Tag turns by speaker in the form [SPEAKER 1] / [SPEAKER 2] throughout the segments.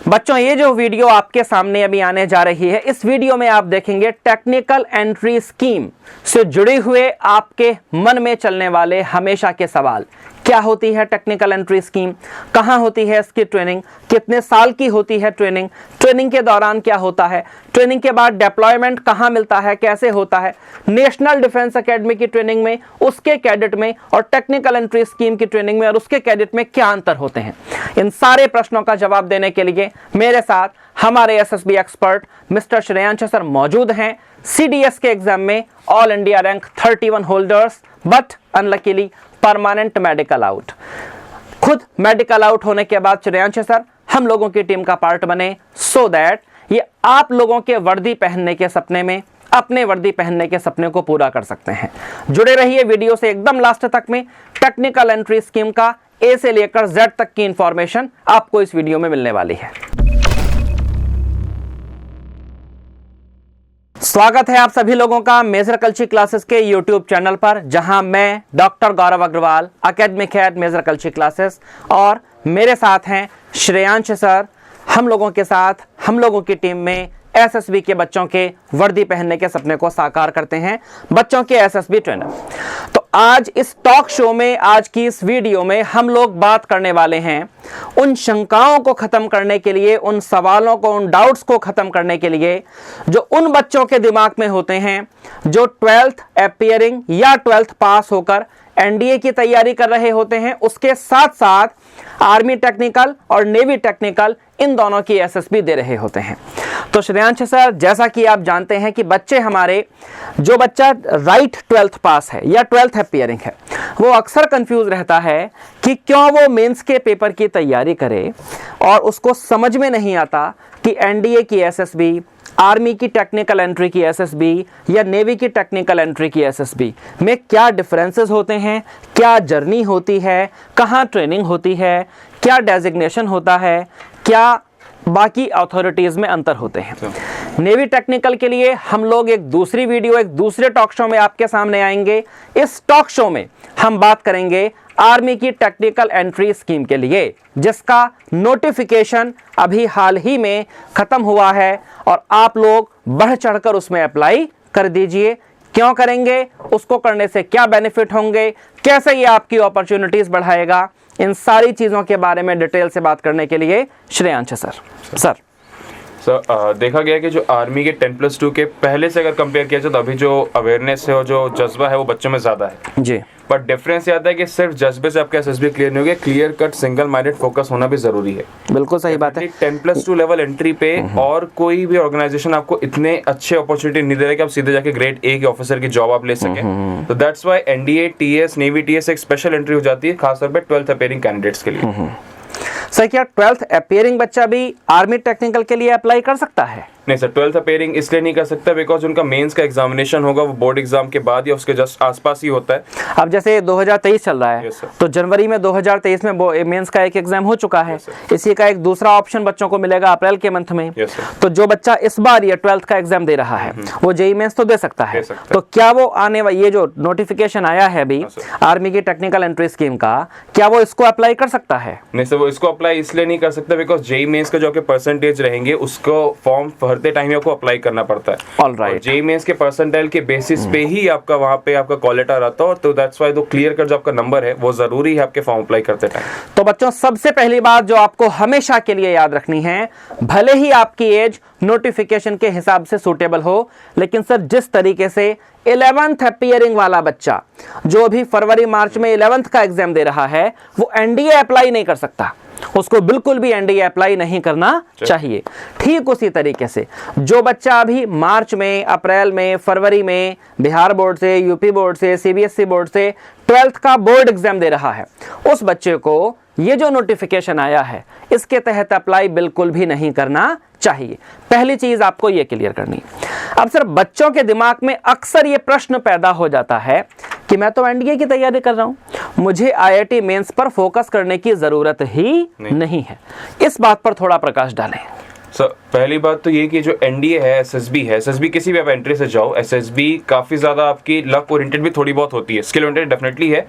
[SPEAKER 1] बच्चों ये जो वीडियो आपके सामने अभी आने जा रही है, इस वीडियो में आप देखेंगे टेक्निकल एंट्री स्कीम से जुड़े हुए आपके मन में चलने वाले हमेशा के सवाल। क्या होती है टेक्निकल एंट्री स्कीम, कहाँ होती है इसकी ट्रेनिंग, कितने साल की होती है ट्रेनिंग, ट्रेनिंग के दौरान क्या होता है, ट्रेनिंग के बाद डिप्लॉयमेंट कहाँ मिलता है, कैसे होता है, नेशनल डिफेंस एकेडमी की ट्रेनिंग में, उसके कैडेट में और टेक्निकल एंट्री स्कीम की ट्रेनिंग में और उसके कैडेट में क्या अंतर होते हैं। इन सारे प्रश्नों का जवाब देने के लिए मेरे साथ हमारे SSB expert mister Shreyansh sir मौजूद हैं। सीडीएस के एग्जाम में all India rank 31 holders, but unluckily permanent medical out. खुद मेडिकल आउट होने के बाद श्रेयांश सर हम लोगों की टीम का पार्ट बने, सो दैट ये आप लोगों के वर्दी पहनने के सपने में, अपने वर्दी पहनने के सपने को पूरा कर सकते हैं। जुड़े रहिए वीडियो से एकदम लास्ट तक में। टेक्निकल एंट्री स्कीम का ए से लेकर जेड तक की इंफॉर्मेशन आपको इस वीडियो में मिलने वाली है। स्वागत है आप सभी लोगों का मेजर कल्ची क्लासेस के YouTube चैनल पर, जहां मैं doctor Gaurav Agarwal, academic head Major Kalshi Classes, और मेरे साथ हैं श्रेयांश सर। हम लोगों के साथ हम लोगों की टीम में एसएसबी के बच्चों के वर्दी पहनने के सपने को साकार करते हैं, बच्चों के एसएसबी ट्रेनर। तो आज इस टॉक शो में, आज की इस वीडियो में हम लोग बात करने वाले हैं उन शंकाओं को खत्म करने के लिए, उन सवालों को, उन डाउट्स को खत्म करने के लिए जो उन बच्चों के दिमाग में होते हैं जो 12th अपीयरिंग या 12th पास होकर एनडीए की तैयारी कर रहे होते हैं, उसके साथ साथ आर्मी टेक्निकल और नेवी टेक्निकल इन दोनों की एसएसबी दे रहे होते हैं। तो श्रेयांश सर, जैसा कि आप जानते हैं कि बच्चे हमारे, जो बच्चा राइट 12th पास है या 12th अपीयरिंग है, वो अक्सर कंफ्यूज रहता है कि क्यों वो मेंस के पेपर की तैयारी करे और उसको समझ में नहीं आता कि एनडीए की एसएसबी, आर्मी की टेक्निकल एंट्री की एसएसबी या नेवी की टेक्निकल एंट्री की एसएसबी में क्या डिफरेंसेस होते हैं, क्या जर्नी होती है, कहाँ ट्रेनिंग होती है, क्या डेजिग्नेशन होता है, क्या बाकी अथॉरिटीज़ में अंतर होते हैं। नेवी टेक्निकल के लिए हम लोग एक दूसरी वीडियो, एक दूसरे टॉक शो में आपके सामने आएंगे। इस टॉक शो में हम बात करेंगे आर्मी की टेक्निकल एंट्री स्कीम के लिए, जिसका नोटिफिकेशन अभी हाल ही में खत्म हुआ है और आप लोग बढ़ चढ़कर उसमें अप्लाई कर दीजिए। क्यों करेंगे, उसको करने से क्या बेनिफिट होंगे, कैसे ये आपकी अपॉर्चुनिटीज बढ़ाएगा, इन सारी चीजों के बारे में डिटेल से बात करने के लिए श्रेयांश सर।
[SPEAKER 2] देखा गया कि जो आर्मी के 10+2 के पहले से अगर कंपेयर किया जाए तो अभी जो अवेयरनेस है और जो जज्बा है वो बच्चों में ज़्यादा है
[SPEAKER 1] जी।
[SPEAKER 2] बट डिफरेंस ये आता है कि सिर्फ जज्बे से आपका एसएसबी क्लियर नहीं हो गया, clear cut single minded focus होना भी जरूरी है।
[SPEAKER 1] बिल्कुल सही बात है।
[SPEAKER 2] 10+2 लेवल एंट्री पे और कोई भी ऑर्गेनाइजेशन आपको इतने अच्छे अपॉर्चुनिटी नहीं दे रहा कि आप सीधे जाके ग्रेड ए के ऑफिसर की जॉब आप ले सकें। तो that's why NDA, TS, navy TS एक स्पेशल एंट्री हो जाती है, खासतौर पे 12th अपीयरिंग कैंडिडेट्स के लिए।
[SPEAKER 1] सर, क्या 12th अपीयरिंग बच्चा भी आर्मी टेक्निकल के लिए अप्लाई कर सकता है?
[SPEAKER 2] नहीं सर, 12th अपीयरिंग इसलिए नहीं कर सकता बिकॉज उनका मेंस का एग्जामिनेशन होगा वो बोर्ड एग्जाम के बाद या उसके जस्ट आसपास ही होता है।
[SPEAKER 1] अब जैसे 2023 चल रहा है, तो जनवरी में 2023 में मेंस का एक एग्जाम हो चुका है, इसी का एक दूसरा ऑप्शन बच्चों को मिलेगा अप्रैल के मंथ में। तो जो बच्चा इस बार ये 12th का एग्जाम दे रहा है वो जेईई मेंस तो दे सकता है। तो क्या वो आने वाला ये जो नोटिफिकेशन आया है अभी आर्मी की टेक्निकल एंट्री स्कीम का, क्या वो इसको अप्लाई कर सकता है?
[SPEAKER 2] नहीं सर, वो इसको अप्लाई इसलिए नहीं कर सकता बिकॉज जेईई मेंस का जो आपके परसेंटेज रहेंगे उसको फॉर्म भरते टाइम आपको अप्लाई करना पड़ता है।
[SPEAKER 1] ऑलराइट।
[SPEAKER 2] जेईई मेंस के परसेंटाइल के बेसिस पे ही आपका वहां पे आपका कॉल लेटर आता है, तो दैट्स व्हाई तो क्लियर कर जो आपका नंबर है वो जरूरी है आपके फॉर्म अप्लाई करते टाइम।
[SPEAKER 1] तो बच्चों, सबसे पहली बात जो आपको हमेशा के लिए याद रखनी है, भले ही आपकी एज नोटिफिकेशन के हिसाब से सूटेबल हो, लेकिन सर जिस तरीके से 11th अपीयरिंग वाला बच्चा जो अभी फरवरी मार्च में 11th का एग्जाम दे रहा है वो एनडीए अप्लाई नहीं कर सकता, उसको बिल्कुल भी एनडीए अप्लाई नहीं करना चाहिए। ठीक उसी तरीके से जो बच्चा अभी मार्च में, अप्रैल में, फरवरी में बिहार बोर्ड से, यूपी बोर्ड से, सीबीएसई बोर्ड से 12th का बोर्ड एग्जाम दे रहा है, उस बच्चे को ये जो नोटिफिकेशन आया है इसके तहत अप्लाई बिल्कुल भी नहीं करना चाहिए। पहली चीज आपको ये क्लियर करनी। अब सर, बच्चों के दिमाग में अक्सर ये प्रश्न पैदा हो जाता है कि मैं तो एनडीए की तैयारी कर रहा हूं, मुझे आईआईटी मेंस पर फोकस करने की जरूरत ही नहीं है। इस बात पर थोड़ा प्रकाश डालें।
[SPEAKER 2] सर पहली बात तो ये कि जो एनडीए है, एसएसबी है, एसएसबी किसी भी आप एंट्री से जाओ, एसएसबी काफ़ी ज़्यादा आपकी लक ओरिएंटेड भी थोड़ी बहुत होती है, स्किल ओरिएंटेड डेफिनेटली है,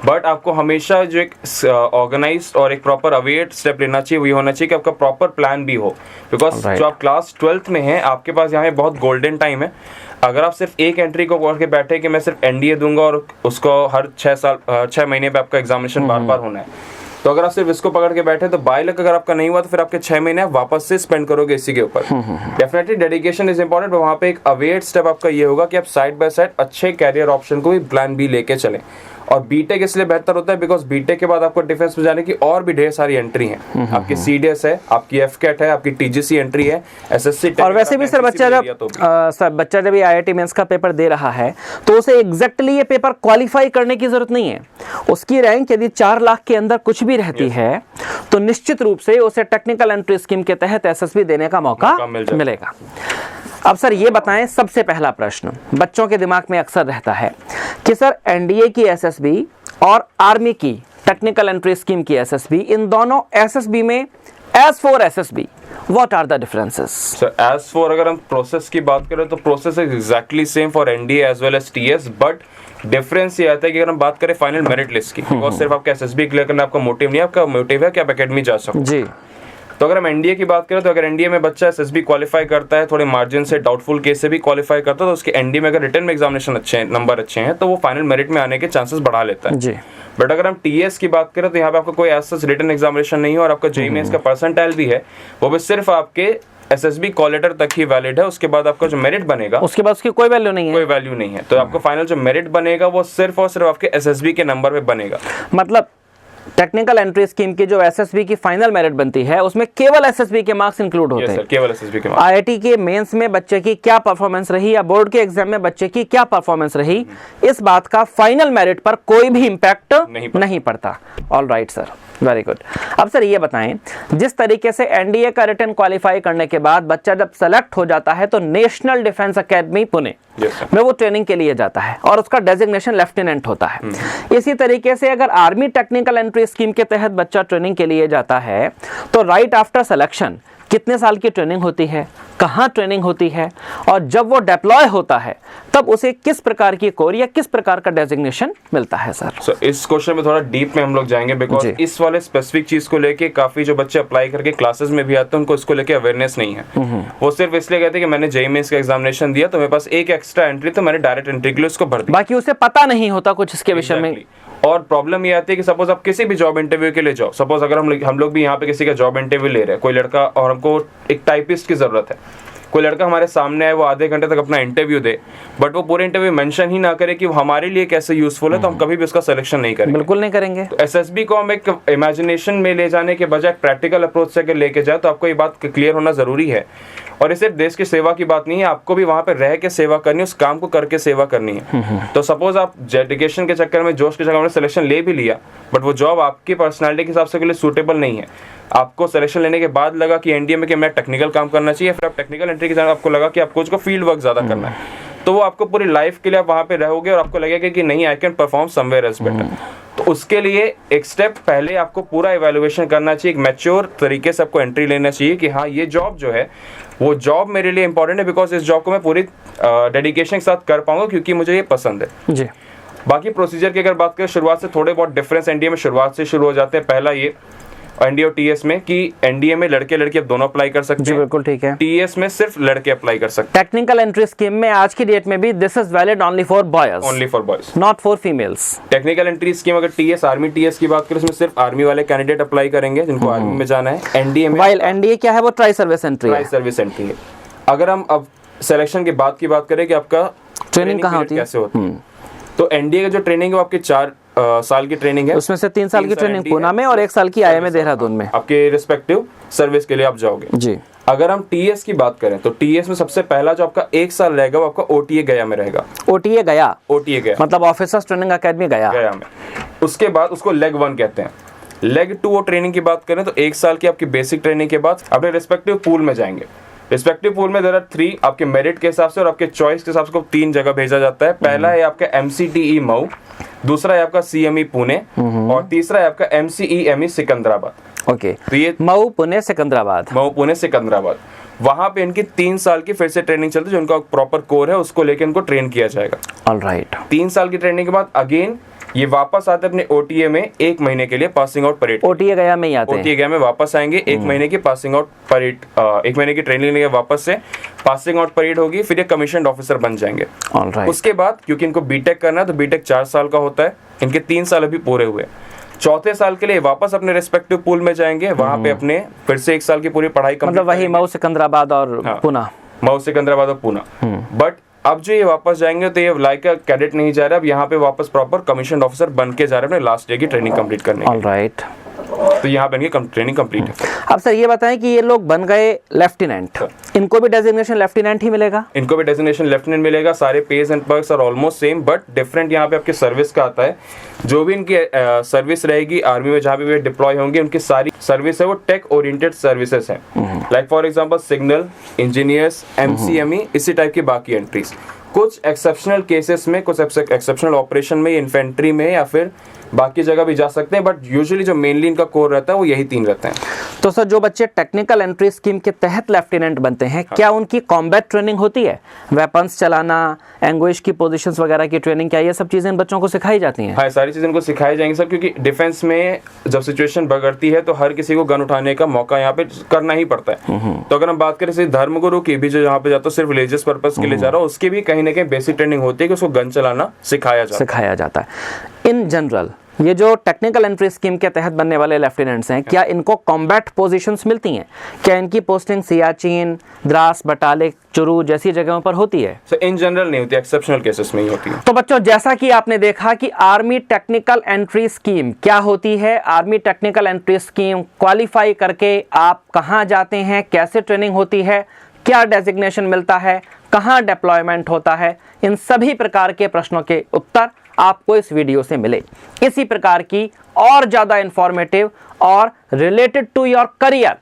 [SPEAKER 2] बट आपको हमेशा जो एक ऑर्गेनाइज्ड और एक प्रॉपर अवेयर स्टेप लेना चाहिए, वही होना चाहिए कि आपका प्रॉपर प्लान भी हो, बिकॉज जो आप क्लास 12th में हैं आपके पास यहाँ बहुत गोल्डन टाइम है। अगर आप सिर्फ एक एंट्री को पकड़ के बैठे कि मैं सिर्फ एनडीए दूंगा और उसको हर 6 महीने पे आपका एग्जामिनेशन बार बार होना है, तो अगर आप सिर्फ इसको पकड़ के बैठे तो बाय लक अगर आपका नहीं हुआ तो फिर आपके 6 महीने आप वापस से स्पेंड करोगे इसी के ऊपर। डेफिनेटली डेडिकेशन इज इंपॉर्टेंट, वहाँ पे एक अवेयर स्टेप आपका ये होगा कि आप साइड बाय साइड अच्छे कैरियर ऑप्शन को भी प्लान बी लेके चलें। और बीटेक इसलिए बेहतर होता है बिकॉज बीटेक के बाद आपको डिफेंस में जाने की और भी ढेर सारी एंट्री हैं। आपकी सीडीएस है, आपकी एफकेट है, आपकी टीजीसी एंट्री है, एसएससी।
[SPEAKER 1] और वैसे भी सर बच्चा जब ये आईआईटी मेंस का पेपर दे रहा है तो उसे एग्जैक्टली ये पेपर क्वालिफाई करने की जरूरत नहीं है। उसकी रैंक यदि 4 लाख के अंदर कुछ भी रहती है तो निश्चित रूप से उसे टेक्निकल एंट्री स्कीम के तहत एसएसबी देने का मौका मिलेगा। अब सर ये बताएं, सबसे पहला प्रश्न बच्चों के दिमाग में अक्सर रहता है कि सर एनडीए की एसएसबी और आर्मी की टेक्निकल एंट्री स्कीम की एसएसबी, इन दोनों एसएसबी में as for SSB what are the differences?
[SPEAKER 2] Sir as for अगर हम प्रोसेस की बात करें तो process is exactly same for NDA as well as TS, but difference ये आता है कि अगर हम बात करें फाइनल मेरिट लिस्ट की, बिकॉज सिर्फ आपका एसएसबी क्लियर करना आपका मोटिव नहीं है, आपका मोटिव है कि आप एकेडमी जा सको
[SPEAKER 1] जी।
[SPEAKER 2] तो अगर हम एनडीए की बात करें तो अगर एनडीए में बच्चा एसएसबी क्वालिफाई करता है, थोड़े मार्जिन से डाउटफुल केस से भी क्वालिफाई करता है, तो उसके एनडीए में अगर रिटन में एग्जामिनेशन अच्छे हैं, नंबर अच्छे हैं, तो वो फाइनल मेरिट में आने के चांसेस बढ़ा लेता है
[SPEAKER 1] जी।
[SPEAKER 2] बट अगर हम टीएस की बात करें तो यहाँ पे आपका कोई ऐसा रिटन एग्जामिनेशन नहीं है और आपका जेईई मेंस का परसेंटाइल भी है, वो भी सिर्फ आपके एसएसबी कॉल लेटर तक ही वैलिड है। उसके बाद आपका जो मेरिट बनेगा,
[SPEAKER 1] उसके बाद उसकी कोई वैल्यू नहीं है,
[SPEAKER 2] कोई वैल्यू नहीं है। तो आपको फाइनल जो मेरिट बनेगा वो सिर्फ और सिर्फ आपके एसएसबी के नंबर पे बनेगा।
[SPEAKER 1] मतलब टेक्निकल एंट्री स्कीम की जो एसएसबी की फाइनल मेरिट बनती है उसमें केवल एसएसबी के मार्क्स इंक्लूड होते हैं।
[SPEAKER 2] केवल एसएसबी के मार्क्स।
[SPEAKER 1] आईआईटी के मेंस में बच्चे की क्या परफॉर्मेंस रही या बोर्ड के एग्जाम में बच्चे की क्या परफॉर्मेंस रही, इस बात का फाइनल मेरिट पर कोई भी इंपैक्ट नहीं पड़ता। All right sir, very good. अब सर ये बताएं, जिस तरीके से एनडीए का रिटन क्वालिफाई करने के बाद बच्चा जब सेलेक्ट हो जाता है तो नेशनल डिफेंस एकेडमी पुणे में वो ट्रेनिंग के लिए जाता है और उसका डेजिग्नेशन लेफ्टिनेंट होता है। इसी तरीके से अगर आर्मी टेक्निकल एंट्री स्कीम के तहत बच्चा ट्रेनिंग के लिए जाता है तो राइट आफ्टर सिलेक्शन कितने साल की ट्रेनिंग होती है, कहाँ ट्रेनिंग होती है, और जब वो डिप्लॉय होता है तब उसे किस प्रकार की कोर या किस प्रकार का डेजिग्नेशन मिलता है सर?
[SPEAKER 2] So, इस क्वेश्चन में थोड़ा डीप में हम लोग जाएंगे बिकॉज इस वाले स्पेसिफिक चीज को लेके काफी जो बच्चे अप्लाई करके क्लासेस में भी आते हैं उनको इसको लेके अवेयरनेस नहीं है। वो सिर्फ इसलिए कहते हैं कि मैंने जेईई मेंस का एग्जामिनेशन दिया तो मेरे पास एक एक्स्ट्रा एंट्री, तो मैंने डायरेक्ट एंट्री के लिए उसको भर दिया,
[SPEAKER 1] बाकी उसे पता नहीं होता कुछ इसके विषय में।
[SPEAKER 2] और प्रॉब्लम ये आती है कि सपोज आप किसी भी जॉब इंटरव्यू के लिए जाओ, सपोज अगर हम लोग भी यहाँ पे किसी का जॉब इंटरव्यू ले रहे हैं, कोई लड़का, और हमको एक टाइपिस्ट की जरूरत है, कोई लड़का हमारे सामने आए, वो आधे घंटे तक अपना इंटरव्यू दे बट वो पूरे इंटरव्यू मेंशन ही ना करे कि वो हमारे लिए कैसे यूजफुल है, तो हम कभी भी उसका सिलेक्शन नहीं करेंगे।
[SPEAKER 1] बिल्कुल नहीं करेंगे।
[SPEAKER 2] तो एसएसबी को हम एक इमेजिनेशन में ले जाने के बजाय प्रैक्टिकल अप्रोच से लेके जाए तो आपको ये बात क्लियर होना जरूरी है। और ये सिर्फ देश की सेवा की बात नहीं है, आपको भी वहां पे रह के सेवा करनी है, उस काम को करके सेवा करनी है। तो सपोज आप डेडिकेशन के चक्कर में, जोश के चक्कर में सिलेक्शन ले भी लिया बट वो जॉब आपकी पर्सनालिटी के हिसाब से के लिए सूटेबल नहीं है, आपको सिलेक्शन लेने के बाद लगा कि एनडीए में कि मैं टेक्निकल काम करना चाहिए, फिर आप टेक्निकल एंट्री के साथ आपको लगा कि आपको उसको फील्ड वर्क ज्यादा करना है, तो वो आपको पूरी लाइफ के लिए आप वहां पे रहोगे और आपको लगेगा कि नहीं, I can perform somewhere else better. तो उसके लिए एक स्टेप पहले आपको पूरा इवैल्यूएशन करना चाहिए, एक मैच्योर तरीके से आपको एंट्री लेना चाहिए कि हाँ ये जॉब जो है वो जॉब मेरे लिए इंपॉर्टेंट है बिकॉज इस जॉब को मैं पूरी डेडिकेशन के साथ कर पाऊंगा क्योंकि मुझे ये पसंद है
[SPEAKER 1] जी।
[SPEAKER 2] बाकी प्रोसीजर की अगर बात करें, शुरुआत से थोड़े बहुत डिफरेंस एनडीए में शुरुआत से शुरू हो जाते हैं। पहला ये एनडीए और टीएस में कि एनडीए में लड़के लड़की अब दोनों अप्लाई कर सकते हैं,
[SPEAKER 1] बिल्कुल ठीक है।
[SPEAKER 2] टीएस में सिर्फ लड़के अप्लाई कर सकते
[SPEAKER 1] हैं। टेक्निकल एंट्री स्कीम में आज की डेट में भी this is valid only for boys,
[SPEAKER 2] only for boys,
[SPEAKER 1] not for females.
[SPEAKER 2] Technical entry scheme अगर टीएस आर्मी टीएस की बात करें उसमें सिर्फ आर्मी वाले कैंडिडेट अप्लाई करेंगे जिनको आर्मी में जाना है। एनडीए में,
[SPEAKER 1] वाइल एनडीए क्या है, वो ट्राई सर्विस एंट्री है,
[SPEAKER 2] ट्राई सर्विस एंट्री है। अगर हम अब सिलेक्शन के बाद की बात करें कि आपका
[SPEAKER 1] ट्रेनिंग कहाँ होती है,
[SPEAKER 2] कैसे होती है, तो एनडीए का जो ट्रेनिंग है वो आपके 4 साल की ट्रेनिंग है,
[SPEAKER 1] उसमें से 3 साल की ट्रेनिंग पुणे में और 1 साल की आईएमए देहरादून में,
[SPEAKER 2] आपके रिस्पेक्टिव सर्विस के लिए आप जाओगे
[SPEAKER 1] जी।
[SPEAKER 2] अगर हम टीएस की बात करें तो टीएस में सबसे पहला जो आपका 1 साल रहेगा वो आपका ओटीए गया में रहेगा।
[SPEAKER 1] ओटीए गया मतलब ऑफिसर्स ट्रेनिंग एकेडमी गया
[SPEAKER 2] में। उसके बाद उसको लेग 1 कहते हैं। लेग 2 ट्रेनिंग की बात करें तो 1 साल की आपकी बेसिक ट्रेनिंग के बाद अपने रिस्पेक्टिव पूल में जाएंगे। रिस्पेक्टिव पूल में देयर आर 3 आपके मेरिट के हिसाब से और आपके चॉइस के हिसाब से 3 जगह भेजा जाता है। पहला है आपका एमसीटीई मऊ, दूसरा है आपका सीएमई पुणे और तीसरा है आपका एमसीईएमई सिकंदराबाद।
[SPEAKER 1] ओके,
[SPEAKER 2] तो ये
[SPEAKER 1] मऊ, पुणे, सिकंदराबाद।
[SPEAKER 2] मऊ, पुणे, सिकंदराबाद, वहां पे इनकी 3 साल की फिर से ट्रेनिंग चलती है, जो उनका प्रॉपर कोर है उसको लेके इनको ट्रेन किया जाएगा।
[SPEAKER 1] ऑलराइट।
[SPEAKER 2] 3 साल की ट्रेनिंग के बाद अगेन ये वापस आते अपने ओटीए में 1 महीने के लिए पासिंग आउट परेड।
[SPEAKER 1] ओटीए गया में ही आते हैं।
[SPEAKER 2] ओटीए गया में वापस आएंगे, 1 महीने की पासिंग आउट परेड, 1 महीने की ट्रेनिंग लेंगे, वापस से पासिंग आउट परेड होगी, फिर ये कमीशन्ड ऑफिसर बन जाएंगे।
[SPEAKER 1] ऑलराइट।
[SPEAKER 2] उसके बाद क्योंकि इनको बीटेक करना है तो बीटेक 4 साल का होता है, इनके 3 साल अभी पूरे हुए। चौथे साल के लिए वापस अपने रिस्पेक्टिव पूल में जाएंगे, वहां पे अपने फिर से 1 साल की पूरी पढ़ाई
[SPEAKER 1] मतलब वही मऊ, सिकंदराबाद और पुणे।
[SPEAKER 2] मऊ, सिकंदराबाद और पुणे। बट अब जो ये वापस जाएंगे तो ये लाइक अ कैडेट नहीं जा रहे, अब यहाँ पे वापस प्रॉपर कमीशन ऑफिसर बन के जा रहे हैं अपने लास्ट ईयर की ट्रेनिंग कंप्लीट करने के लिए।
[SPEAKER 1] ऑलराइट।
[SPEAKER 2] तो यहाँ पे इनकी ट्रेनिंग कंप्लीट है।
[SPEAKER 1] अब सर ये बताएं कि ये लोग बन गए लेफ्टिनेंट, इनको भी डेजिग्नेशन लेफ्टिनेंट ही मिलेगा?
[SPEAKER 2] इनको भी डेजिग्नेशन लेफ्टिनेंट मिलेगा। सारे pays and perks are almost same, but different यहाँ पे आपके सर्विस का आता है। जो भी इनकी सर्विस रहेगी आर्मी में, जहाँ भी वे डिप्लॉय होंगे, उनकी सारी सर्विस है वो टेक ओरिएंटेड सर्विसेज है। Like for example signal engineers, MCME, इसी टाइप की बाकी एंट्रीज। कुछ एक्सेप्शनल केसेस में, कुछ एक्सेप्शनल ऑपरेशन में, इन्फेंट्री में या फिर बाकी जगह भी जा सकते हैं, बट यूजुअली जो मेनली इनका कोर रहता है वो यही 3 रहते हैं।
[SPEAKER 1] तो सर जो बच्चे टेक्निकल एंट्री स्कीम के तहत लेफ्टिनेंट बनते हैं, क्या उनकी कॉम्बैट ट्रेनिंग होती है? वेपन्स चलाना, एंग्विश की पोजीशंस वगैरह की ट्रेनिंग, क्या ये सब चीजें इन बच्चों को सिखाई जाती हैं?
[SPEAKER 2] हाँ, सारी चीजें इनको सिखाई जाएंगी सर, क्योंकि डिफेंस में जब सिचुएशन बिगड़ती है तो हर किसी को गन उठाने का मौका यहाँ पे करना ही पड़ता है। तो अगर हम बात करें धर्मगुरु की भी, जो यहाँ पे जाता है सिर्फ रिलीजियस पर्पस के लिए जा रहा है, उसकी भी कहीं ना कहीं बेसिक ट्रेनिंग होती है कि उसको गन चलाना सिखाया जाता है।
[SPEAKER 1] इन जनरल ये जो टेक्निकल एंट्री स्कीम के तहत बनने वाले लेफ्टिनेंट्स हैं, क्या इनको कॉम्बैट पोजीशंस मिलती हैं? क्या इनकी पोस्टिंग सियाचिन, द्रास, बटालिक, चुरू जैसी जगहों पर होती है?
[SPEAKER 2] सो इन जनरल नहीं होती, एक्सेप्शनल केसेस में ही होती है।
[SPEAKER 1] तो बच्चों, जैसा कि आपने देखा कि आर्मी टेक्निकल एंट्री स्कीम क्या होती है, army technical entry scheme qualify करके आप कहाँ जाते हैं, कैसे ट्रेनिंग होती है, क्या डेजिग्नेशन मिलता है, कहाँ डिप्लॉयमेंट होता है, इन सभी प्रकार के प्रश्नों के उत्तर आपको इस वीडियो से मिले। इसी प्रकार की और ज़्यादा इंफॉर्मेटिव और रिलेटेड टू योर करियर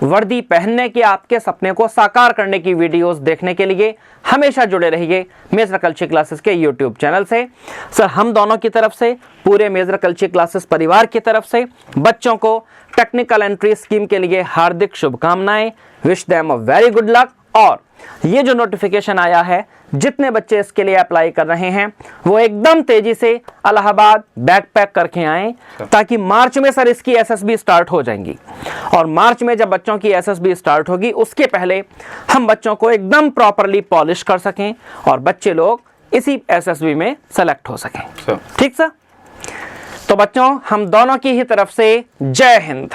[SPEAKER 1] वर्दी पहनने के आपके सपने को साकार करने की वीडियोस देखने के लिए हमेशा जुड़े रहिए मेजर कल्चर क्लासेस के यूट्यूब चैनल से। सर, हम दोनों की तरफ से, पूरे मेजर कल्चर क्लासेस परिवार की तरफ से बच्चों को टेक्निकल एंट्री स्कीम के लिए हार्दिक शुभकामनाएं। Wish them a very good luck. और ये जो नोटिफिकेशन आया है, जितने बच्चे इसके लिए अप्लाई कर रहे हैं वो एकदम तेजी से इलाहाबाद बैकपैक करके आएं, ताकि मार्च में सर इसकी एसएसबी स्टार्ट हो जाएंगी। और मार्च में जब बच्चों की एसएसबी स्टार्ट होगी, उसके पहले हम बच्चों को एकदम प्रॉपरली पॉलिश कर सकें और बच्चे लोग इसी एसएसबी में सेलेक्ट हो सकें। ठीक सर? तो बच्चों, हम दोनों की ही तरफ से जय हिंद।